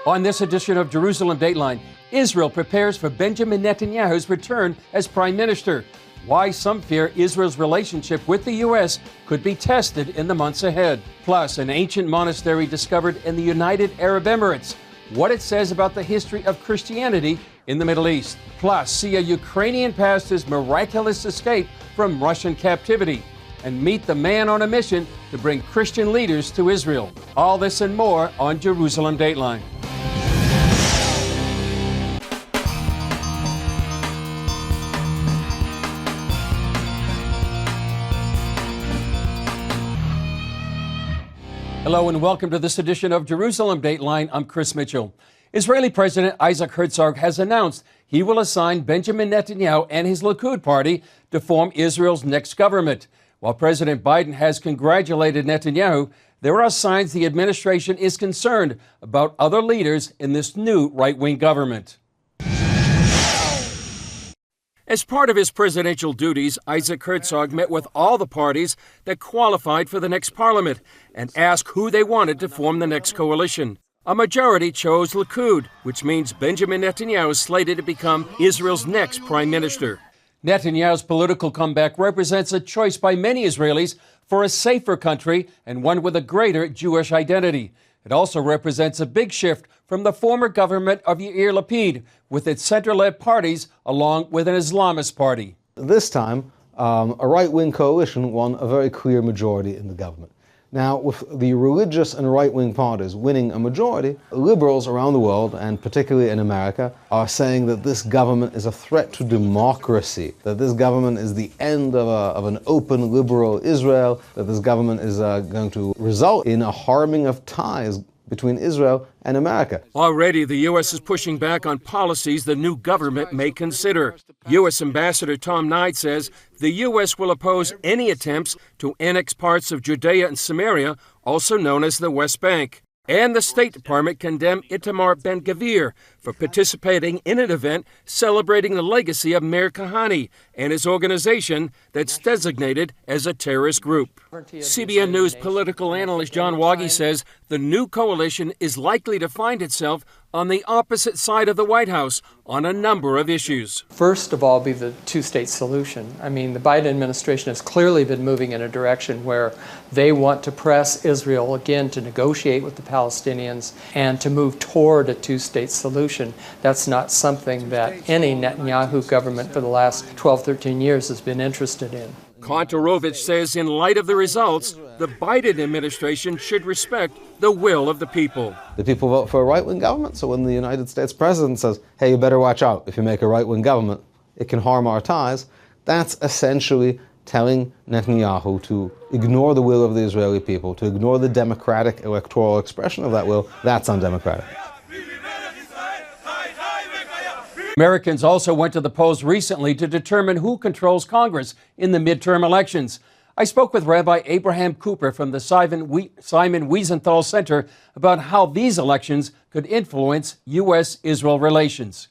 On this edition of Jerusalem Dateline, Israel prepares for Benjamin Netanyahu's return as prime minister. Why some fear Israel's relationship with the U.S. could be tested in the months ahead. Plus, an ancient monastery discovered in the United Arab Emirates. What it says about the history of Christianity in the Middle East. Plus, see a Ukrainian pastor's miraculous escape from Russian captivity. And meet the man on a mission to bring Christian leaders to Israel. All this and more on Jerusalem Dateline. Hello and welcome to this edition of Jerusalem Dateline. I'm Chris Mitchell. Israeli President Isaac Herzog has announced he will assign Benjamin Netanyahu and his Likud party to form Israel's next government. While President Biden has congratulated Netanyahu, there are signs the administration is concerned about other leaders in this new right-wing government. As part of his presidential duties, Isaac Herzog met with all the parties that qualified for the next parliament and asked who they wanted to form the next coalition. A majority chose Likud, which means Benjamin Netanyahu is slated to become Israel's next prime minister. Netanyahu's political comeback represents a choice by many Israelis for a safer country and one with a greater Jewish identity. It also represents a big shift from the former government of Yair Lapid, with its center-led parties, along with an Islamist party. This time, a right-wing coalition won a very clear majority in the government. Now, with the religious and right-wing parties winning a majority, liberals around the world, and particularly in America, are saying that this government is a threat to democracy, that this government is the end of an open liberal Israel, that this government is going to result in a harming of ties between Israel and America. Already, the U.S. is pushing back on policies the new government may consider. U.S. Ambassador Tom Knight says the U.S. will oppose any attempts to annex parts of Judea and Samaria, also known as the West Bank. And the State Department condemned Itamar Ben-Gvir for participating in an event celebrating the legacy of Meir Kahane and his organization that's designated as a terrorist group. CBN News political analyst John Waggy says the new coalition is likely to find itself on the opposite side of the White House on a number of issues. First of all, be the two-state solution. I mean, the Biden administration has clearly been moving in a direction where they want to press Israel again to negotiate with the Palestinians and to move toward a two-state solution. That's not something that any Netanyahu government for the last 12, 13 years has been interested in. Kontorovich says in light of the results, the Biden administration should respect the will of the people. The people vote for a right-wing government, so when the United States president says, hey, you better watch out, if you make a right-wing government, it can harm our ties, that's essentially telling Netanyahu to ignore the will of the Israeli people, to ignore the democratic electoral expression of that will. That's undemocratic. Americans also went to the polls recently to determine who controls Congress in the midterm elections. I spoke with Rabbi Abraham Cooper from the Simon Wiesenthal Center about how these elections could influence U.S.-Israel relations.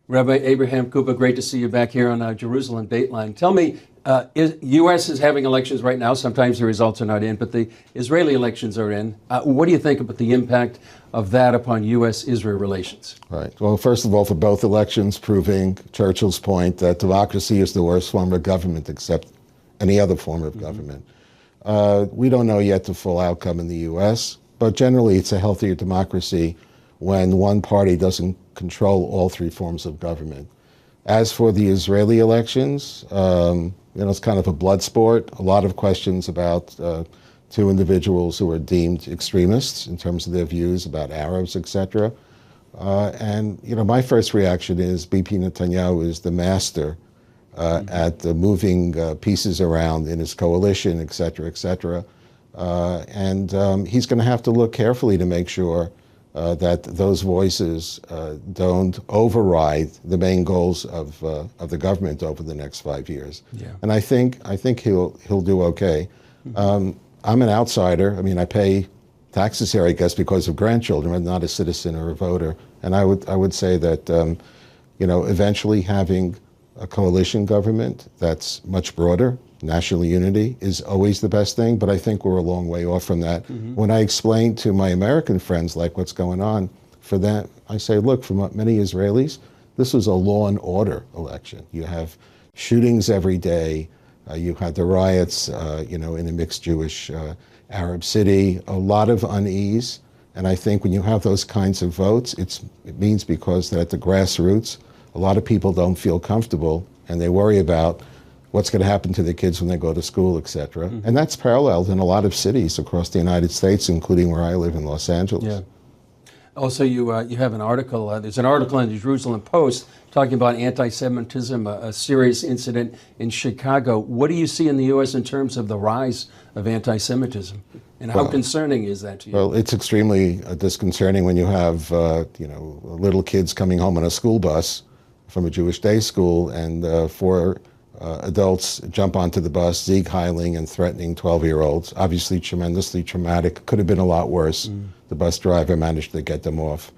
Rabbi Abraham Cooper, great to see you back here on Jerusalem Dateline. Tell me, U.S. is having elections right now. Sometimes the results are not in, but the Israeli elections are in. What do you think about the impact of that upon U.S.-Israel relations? Right. Well, first of all, for both elections, proving Churchill's point that democracy is the worst form of government except any other form of government. We don't know yet the full outcome in the U.S., but generally it's a healthier democracy when one party doesn't control all three forms of government. As for the Israeli elections, it's kind of a blood sport. A lot of questions about two individuals who are deemed extremists in terms of their views about Arabs, etc. My first reaction is BP Netanyahu is the master at moving pieces around in his coalition, etc., etc. He's going to have to look carefully to make sure that those voices don't override the main goals of the government over the next 5 years. Yeah. And I think he'll do okay. I'm an outsider. I mean, I pay taxes here, I guess, because of grandchildren. I'm not a citizen or a voter. And I would say that eventually having a coalition government that's much broader national unity is always the best thing, but I think we're a long way off from that. When I explain to my American friends like what's going on, for them, I say, look, for many Israelis, this was a law and order election. You have shootings every day. You had the riots, in a mixed Jewish Arab city, a lot of unease. And I think when you have those kinds of votes, it means because that at the grassroots, a lot of people don't feel comfortable and they worry about what's going to happen to the kids when they go to school, etc. And that's paralleled in a lot of cities across the United States, including where I live in Los Angeles. Yeah. Also, you have an article, there's an article in the Jerusalem Post talking about anti-Semitism, a serious incident in Chicago. What do you see in the U.S. in terms of the rise of anti-Semitism? And how concerning is that to you? Well, it's extremely disconcerting when you have, little kids coming home on a school bus from a Jewish day school and 4 adults jump onto the bus, Sieg heiling and threatening 12-year-olds. Obviously tremendously traumatic. Could have been a lot worse. The bus driver managed to get them off.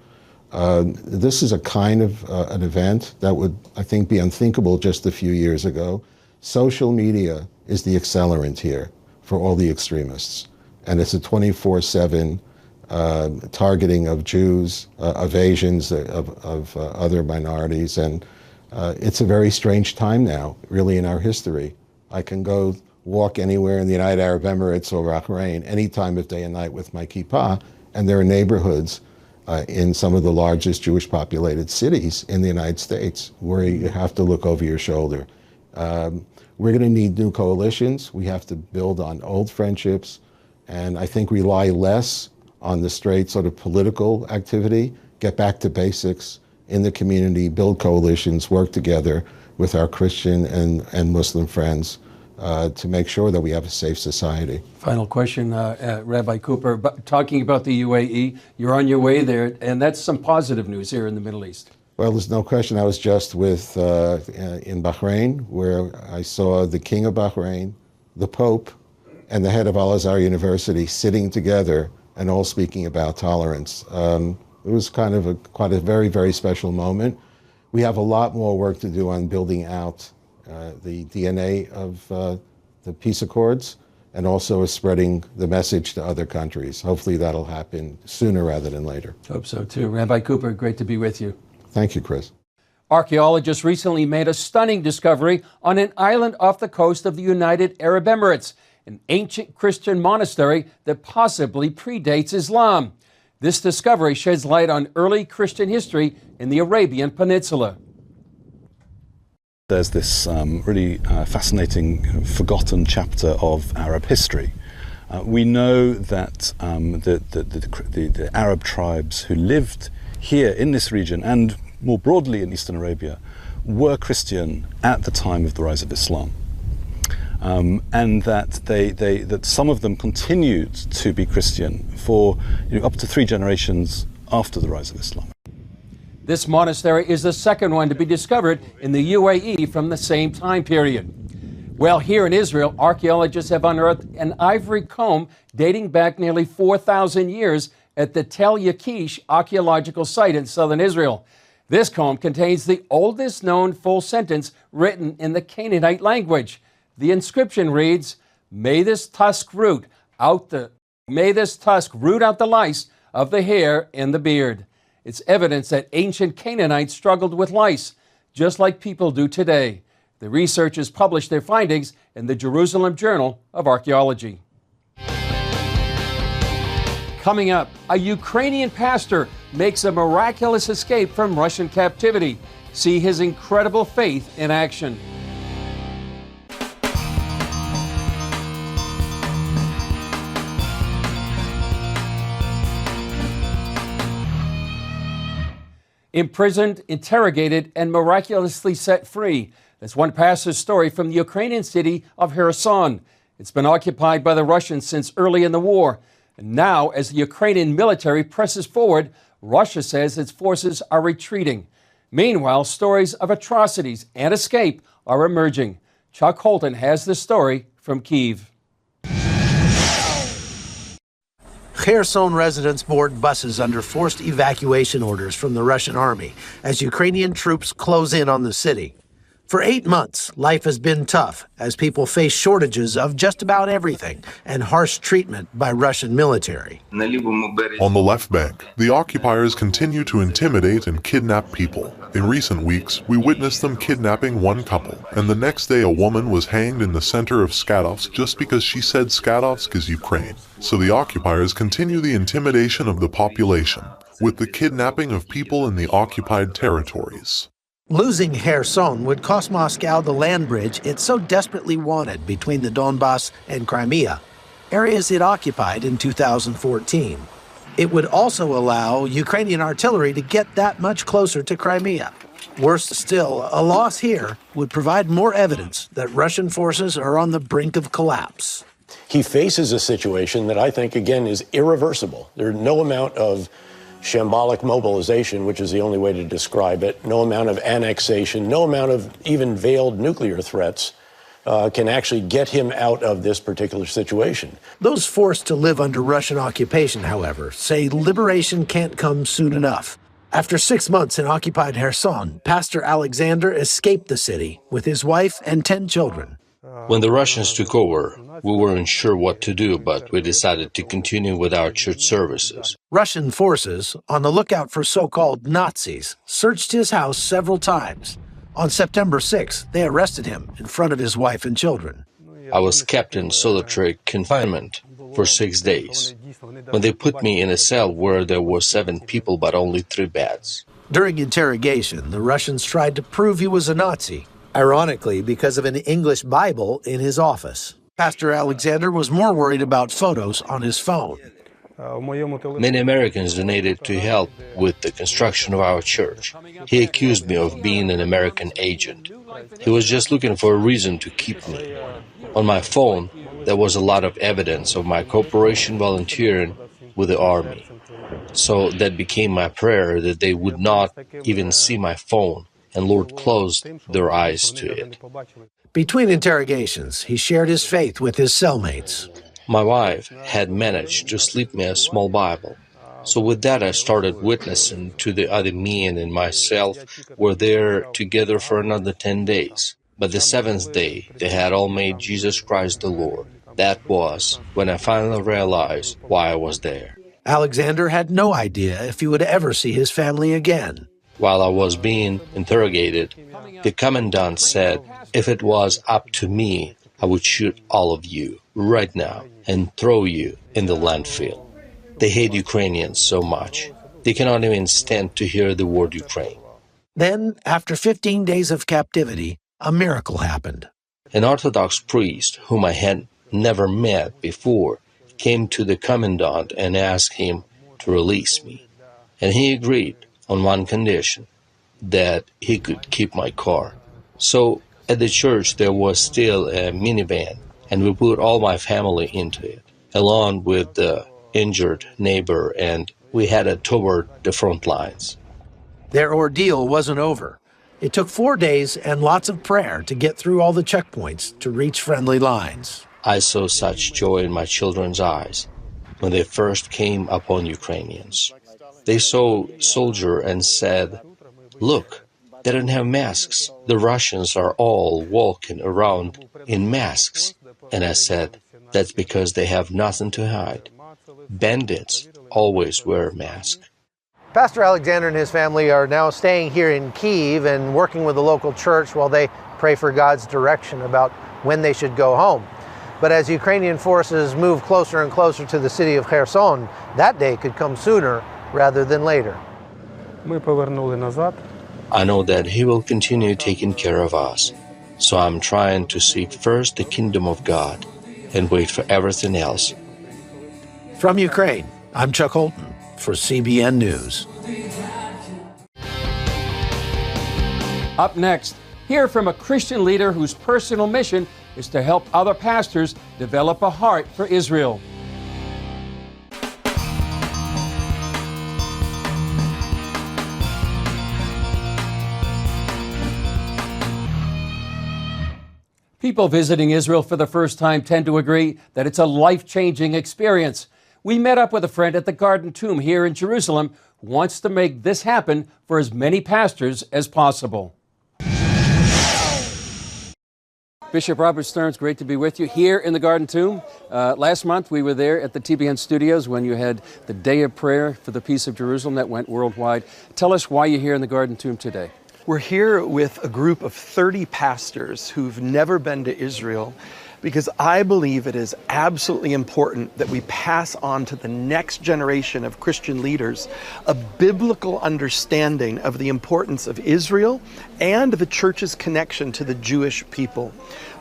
This is a kind of an event that would, I think, be unthinkable just a few years ago. Social media is the accelerant here for all the extremists. And it's a 24/7 targeting of Jews, of Asians, of other minorities. And it's a very strange time now, really, in our history. I can go walk anywhere in the United Arab Emirates or Bahrain any time of day and night with my kippah, and there are neighborhoods in some of the largest Jewish populated cities in the United States where you have to look over your shoulder. We're going to need new coalitions. We have to build on old friendships, and I think rely less on the straight sort of political activity, get back to basics in the community, build coalitions, work together with our Christian and Muslim friends to make sure that we have a safe society. Final question, Rabbi Cooper, talking about the UAE, you're on your way there, and that's some positive news here in the Middle East. Well, there's no question. I was just in Bahrain, where I saw the King of Bahrain, the Pope, and the head of Al-Azhar University sitting together and all speaking about tolerance. It was kind of quite a very, very special moment. We have a lot more work to do on building out the DNA of the peace accords and also spreading the message to other countries. Hopefully that'll happen sooner rather than later. Hope so too. Rabbi Cooper, great to be with you. Thank you, Chris. Archaeologists recently made a stunning discovery on an island off the coast of the United Arab Emirates, an ancient Christian monastery that possibly predates Islam. This discovery sheds light on early Christian history in the Arabian Peninsula. There's this really fascinating forgotten chapter of Arab history. We know that the Arab tribes who lived here in this region and more broadly in Eastern Arabia were Christian at the time of the rise of Islam. And that that some of them continued to be Christian for up to 3 generations after the rise of Islam. This monastery is the second one to be discovered in the UAE from the same time period. Well, here in Israel, archaeologists have unearthed an ivory comb dating back nearly 4,000 years at the Tel Yakish archaeological site in southern Israel. This comb contains the oldest known full sentence written in the Canaanite language. The inscription reads, "May this tusk root out the lice of the hair and the beard." It's evidence that ancient Canaanites struggled with lice, just like people do today. The researchers published their findings in the Jerusalem Journal of Archaeology. Coming up, a Ukrainian pastor makes a miraculous escape from Russian captivity. See his incredible faith in action. Imprisoned, interrogated, and miraculously set free. That's one pastor's story from the Ukrainian city of Kherson. It's been occupied by the Russians since early in the war. And now, as the Ukrainian military presses forward, Russia says its forces are retreating. Meanwhile, stories of atrocities and escape are emerging. Chuck Holton has the story from Kyiv. Kherson residents board buses under forced evacuation orders from the Russian army as Ukrainian troops close in on the city. For 8 months, life has been tough as people face shortages of just about everything and harsh treatment by Russian military. On the left bank, the occupiers continue to intimidate and kidnap people. In recent weeks, we witnessed them kidnapping one couple, and the next day a woman was hanged in the center of Skatovsk just because she said Skatovsk is Ukraine. So the occupiers continue the intimidation of the population, with the kidnapping of people in the occupied territories. Losing Kherson would cost Moscow the land bridge it so desperately wanted between the Donbass and Crimea, areas it occupied in 2014. It would also allow Ukrainian artillery to get that much closer to Crimea. Worse still, a loss here would provide more evidence that Russian forces are on the brink of collapse. He faces a situation that I think, again, is irreversible. There's no amount of shambolic mobilization, which is the only way to describe it, no amount of annexation, no amount of even veiled nuclear threats can actually get him out of this particular situation. Those forced to live under Russian occupation, however, say liberation can't come soon enough. After 6 months in occupied Kherson, Pastor Alexander escaped the city with his wife and 10 children. When the Russians took over, we weren't sure what to do, but we decided to continue with our church services. Russian forces, on the lookout for so-called Nazis, searched his house several times. On September 6th, they arrested him in front of his wife and children. I was kept in solitary confinement for 6 days. When they put me in a cell where there were 7 people but only 3 beds. During interrogation, the Russians tried to prove he was a Nazi, ironically because of an English Bible in his office. Pastor Alexander was more worried about photos on his phone. Many Americans donated to help with the construction of our church. He accused me of being an American agent. He was just looking for a reason to keep me. On my phone, there was a lot of evidence of my cooperation volunteering with the Army. So that became my prayer that they would not even see my phone, and Lord closed their eyes to it. Between interrogations, he shared his faith with his cellmates. My wife had managed to slip me a small Bible. So with that, I started witnessing to the other men and myself were there together for another 10 days. But the 7th day, they had all made Jesus Christ the Lord. That was when I finally realized why I was there. Alexander had no idea if he would ever see his family again. While I was being interrogated, the commandant said, if it was up to me, I would shoot all of you right now and throw you in the landfill. They hate Ukrainians so much. They cannot even stand to hear the word Ukraine. Then, after 15 days of captivity, a miracle happened. An Orthodox priest, whom I had never met before, came to the commandant and asked him to release me. And he agreed on one condition, that he could keep my car. So at the church there was still a minivan, and we put all my family into it, along with the injured neighbor, and we headed toward the front lines. Their ordeal wasn't over. It took 4 days and lots of prayer to get through all the checkpoints to reach friendly lines. I saw such joy in my children's eyes when they first came upon Ukrainians. They saw a soldier and said, "Look, they don't have masks. The Russians are all walking around in masks." And I said, that's because they have nothing to hide. Bandits always wear masks. Pastor Alexander and his family are now staying here in Kyiv and working with the local church while they pray for God's direction about when they should go home. But as Ukrainian forces move closer and closer to the city of Kherson, that day could come sooner rather than later. I know that He will continue taking care of us. So I'm trying to seek first the kingdom of God and wait for everything else. From Ukraine, I'm Chuck Holton for CBN News. Up next, hear from a Christian leader whose personal mission is to help other pastors develop a heart for Israel. People visiting Israel for the first time tend to agree that it's a life-changing experience. We met up with a friend at the Garden Tomb here in Jerusalem who wants to make this happen for as many pastors as possible. Bishop Robert Stearns, great to be with you here in the Garden Tomb. Last month we were there at the TBN studios when you had the Day of Prayer for the Peace of Jerusalem that went worldwide. Tell us why you're here in the Garden Tomb today. We're here with a group of 30 pastors who've never been to Israel, because I believe it is absolutely important that we pass on to the next generation of Christian leaders a biblical understanding of the importance of Israel and the church's connection to the Jewish people.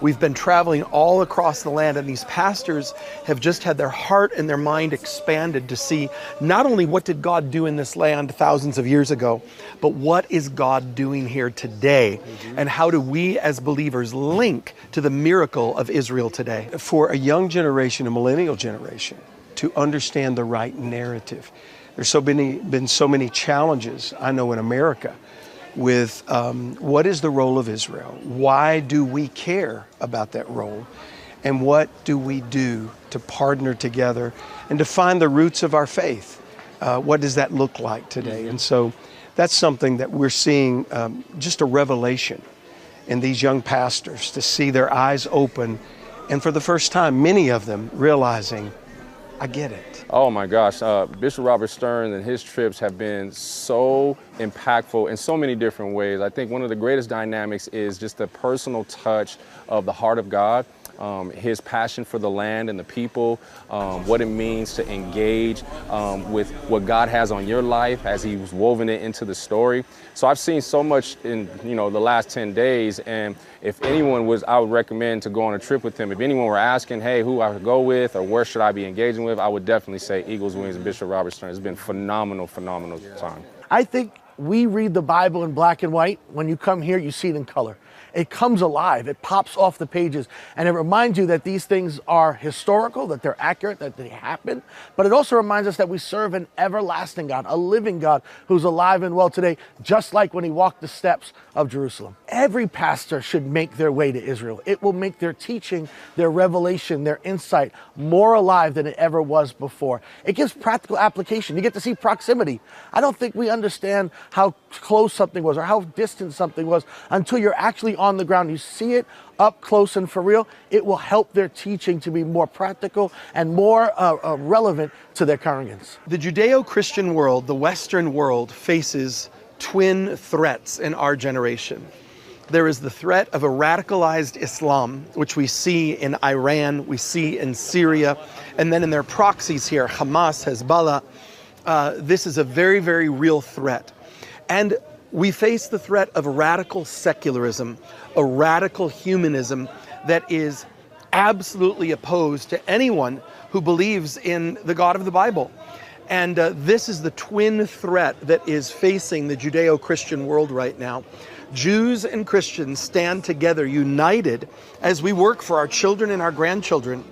We've been traveling all across the land, and these pastors have just had their heart and their mind expanded to see not only what did God do in this land thousands of years ago, but what is God doing here today, and how do we as believers link to the miracle of Israel today? For a young generation, a millennial generation, to understand the right narrative. There's been so many challenges, I know, in America with what is the role of Israel? Why do we care about that role? And what do we do to partner together and to find the roots of our faith? What does that look like today? And so that's something that we're seeing, just a revelation in these young pastors, to see their eyes open, and for the first time, many of them realizing, I get it. Oh my gosh, Bishop Robert Stearns and his trips have been so impactful in so many different ways. I think one of the greatest dynamics is just the personal touch of the heart of God, his passion for the land and the people, what it means to engage with what God has on your life as he's woven it into the story. So I've seen so much in the last 10 days, and if anyone was, I would recommend to go on a trip with him. If anyone were asking, hey, who I could go with or where should I be engaging with, I would definitely say Eagles Wings and Bishop Robert Stearns. It's been phenomenal time. I think we read the Bible in black and white. When you come here, you see it in color. It comes alive, it pops off the pages, and it reminds you that these things are historical, that they're accurate, that they happen, but it also reminds us that we serve an everlasting God, a living God who's alive and well today, just like when he walked the steps of Jerusalem. Every pastor should make their way to Israel. It will make their teaching, their revelation, their insight more alive than it ever was before. It gives practical application. You get to see proximity. I don't think we understand how close something was or how distant something was until you're actually on the ground. You see it up close and for real. It will help their teaching to be more practical and more relevant to their congregants. The Judeo-Christian world, the Western world, faces twin threats in our generation. There is the threat of a radicalized Islam, which we see in Iran, we see in Syria, and then in their proxies here, Hamas, Hezbollah. This is a very, very real threat. And we face the threat of radical secularism, a radical humanism that is absolutely opposed to anyone who believes in the God of the Bible. And this is the twin threat that is facing the Judeo-Christian world right now. Jews and Christians stand together, united, as we work for our children and our grandchildren,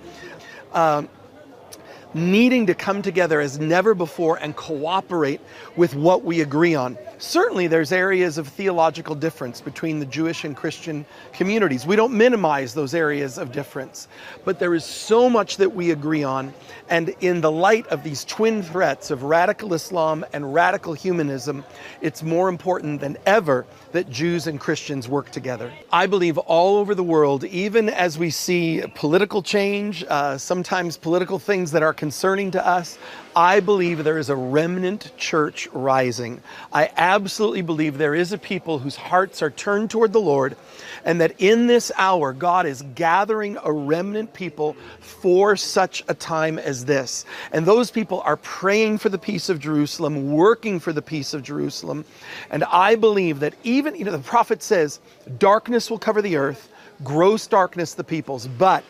needing to come together as never before and cooperate with what we agree on. Certainly there's areas of theological difference between the Jewish and Christian communities. We don't minimize those areas of difference, but there is so much that we agree on. And in the light of these twin threats of radical Islam and radical humanism, it's more important than ever that Jews and Christians work together. I believe all over the world, even as we see political change, sometimes political things that are concerning to us, I believe there is a remnant church rising. I absolutely believe there is a people whose hearts are turned toward the Lord, and that in this hour, God is gathering a remnant people for such a time as this. And those people are praying for the peace of Jerusalem, working for the peace of Jerusalem. And I believe that even, the prophet says, darkness will cover the earth, gross darkness the peoples, but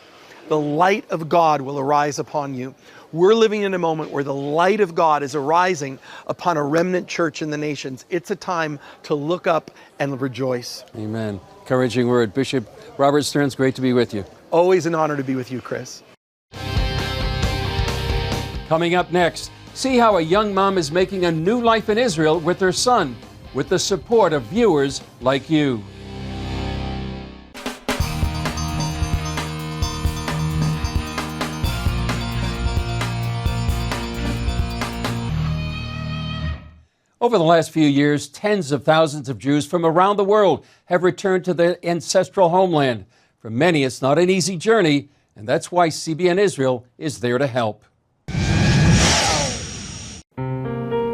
the light of God will arise upon you. We're living in a moment where the light of God is arising upon a remnant church in the nations. It's a time to look up and rejoice. Amen. Encouraging word. Bishop Robert Stearns, great to be with you. Always an honor to be with you, Chris. Coming up next, see how a young mom is making a new life in Israel with her son, with the support of viewers like you. Over the last few years, tens of thousands of Jews from around the world have returned to their ancestral homeland. For many, it's not an easy journey, and that's why CBN Israel is there to help.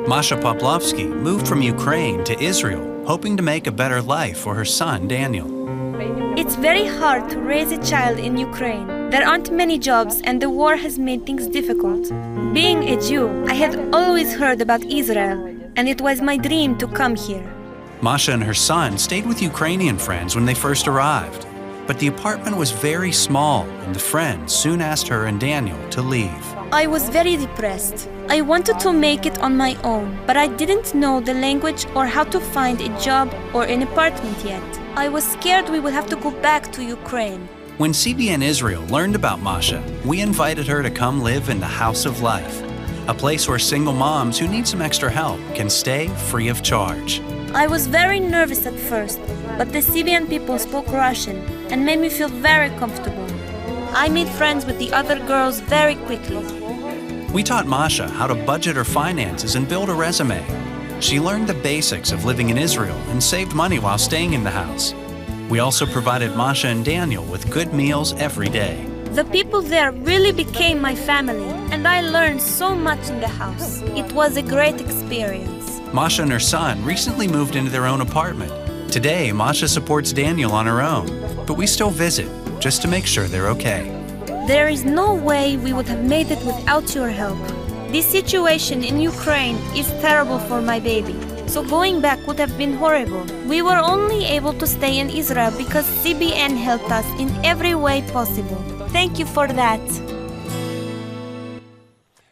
Masha Poplovsky moved from Ukraine to Israel, hoping to make a better life for her son, Daniel. It's very hard to raise a child in Ukraine. There aren't many jobs, and the war has made things difficult. Being a Jew, I had always heard about Israel, and it was my dream to come here. Masha and her son stayed with Ukrainian friends when they first arrived. But the apartment was very small, and the friends soon asked her and Daniel to leave. I was very depressed. I wanted to make it on my own, but I didn't know the language or how to find a job or an apartment yet. I was scared we would have to go back to Ukraine. When CBN Israel learned about Masha, we invited her to come live in the House of Life, a place where single moms who need some extra help can stay free of charge. I was very nervous at first, but the CBN people spoke Russian and made me feel very comfortable. I made friends with the other girls very quickly. We taught Masha how to budget her finances and build a resume. She learned the basics of living in Israel and saved money while staying in the house. We also provided Masha and Daniel with good meals every day. The people there really became my family, and I learned so much in the house. It was a great experience. Masha and her son recently moved into their own apartment. Today, Masha supports Daniel on her own, but we still visit just to make sure they're okay. There is no way we would have made it without your help. This situation in Ukraine is terrible for my baby, so going back would have been horrible. We were only able to stay in Israel because CBN helped us in every way possible. Thank you for that.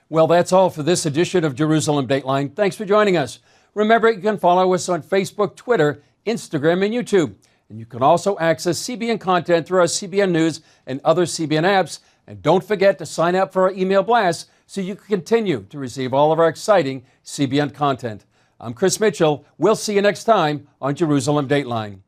Well, that's all for this edition of Jerusalem Dateline. Thanks for joining us. Remember, you can follow us on Facebook, Twitter, Instagram, and YouTube. And you can also access CBN content through our CBN News and other CBN apps. And don't forget to sign up for our email blast so you can continue to receive all of our exciting CBN content. I'm Chris Mitchell. We'll see you next time on Jerusalem Dateline.